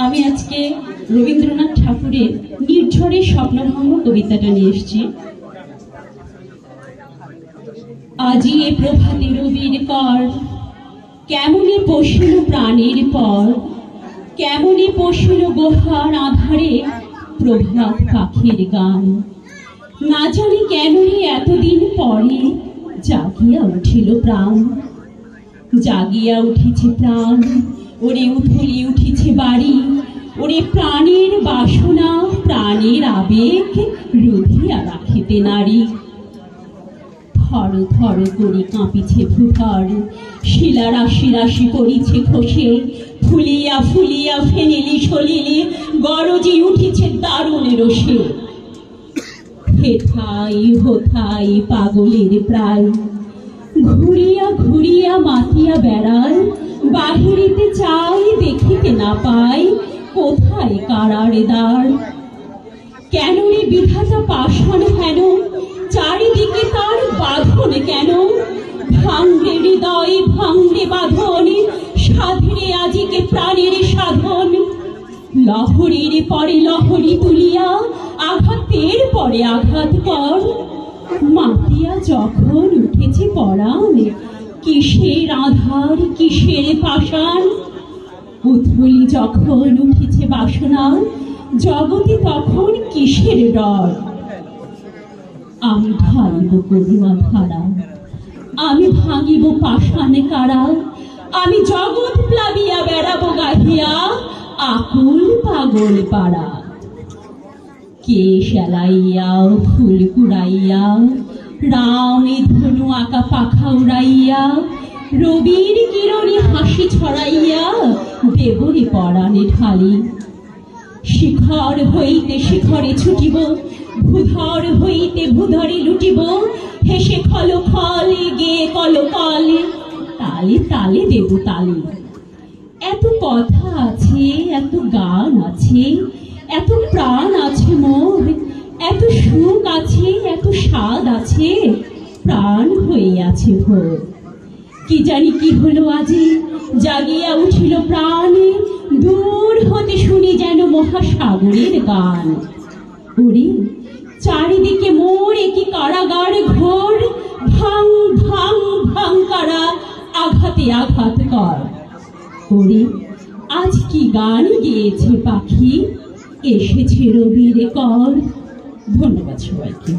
আমি আজকে রবীন্দ্রনাথ ঠাকুরের নির্ঝরের স্বপ্নভঙ্গ কবিতাটা নিয়ে এসেছি। আজি এ প্রভাতে রবির কর, কেমনে পশিল প্রাণের পর, কেমনে পশিল গোহার আধারে প্রভাত পাখির গান। না জানি কেন এতদিন পরে জাগিয়া উঠিল প্রাণ, জাগিয়া উঠেছে প্রাণ, ওরে উথলি উঠেছে বাড়ি, ওরে প্রাণের বাসনা প্রাণের আবেগ রুধিয়া রাখিতে নারী। থর থর করে কাঁপিছে ভূধর, শিলা রাশি রাশি পড়িছে খসে, ফুলিয়া ফুলিয়া ফেনিলি সলিলে গরজি উঠিছে দারুণ রসে। হেথাই হোথাই পাগলের প্রায়, ঘুরিয়া ঘুরিয়া মাতিয়া বেড়ায়, বাহিরিতে চাই দেখিতে না পাই কোথায় কারার দ্বার। কেন রে বিধাতা পাষাণ হেন, চারিদিকে তার বাঁধন কেন? ভাঙরে হৃদয় ভাঙরে বাঁধন, সাধরে আজিকে প্রাণের সাধন। লহরীর পরে লহরী তুলিয়া, আঘাতের পরে আঘাত কর। মাতিয়া যখন উঠেছে পরাণ, কিসের আধার কিসের পাষাণ। উথলি যখন উঠেছে বাসনা, জগতে তখন কিসের ডর। আমি ঢালিব করুণা ধারা, আমি ভাঙিব পাষাণ কারা, আমি জগৎ প্লাবিয়া বেড়াবো গাহিয়া আকুল পাগল পাড়া। কে সেলাইয়া ফুল কুড়াইয়া, রামে ধনু আঁকা পাখা উড়াইয়া, রবির কিরণে হাসি ছড়াইয়া দেবরে পরাণে ঢালি। শিখর হইতে শিখরে ছুটিব, ভূধর হইতে ভূধরে লুটিব, হেসে খল খলে গে কল কলে, তালে তালে দেব তালে। এত কথা আছে, এত গান আছে, এত প্রাণ আছে মোর, এত সুখ আছে, এত স্বাদ আছে, প্রাণ হইয়াছে ভোর। কি জানি কি হলো আজি, জাগিয়া উঠিল প্রাণ, দূর হতে শুনি যেন মহাসাগরের গান। ওরে চারিদিকে মোর একই কারাগার ঘোর, ভাং ভাং ভাং কারা আঘাতে আঘাত কর। ওরে আজ কি গান গেয়েছে পাখি, এসেছে রবির কর। ধন্যবাদ সবাইকে।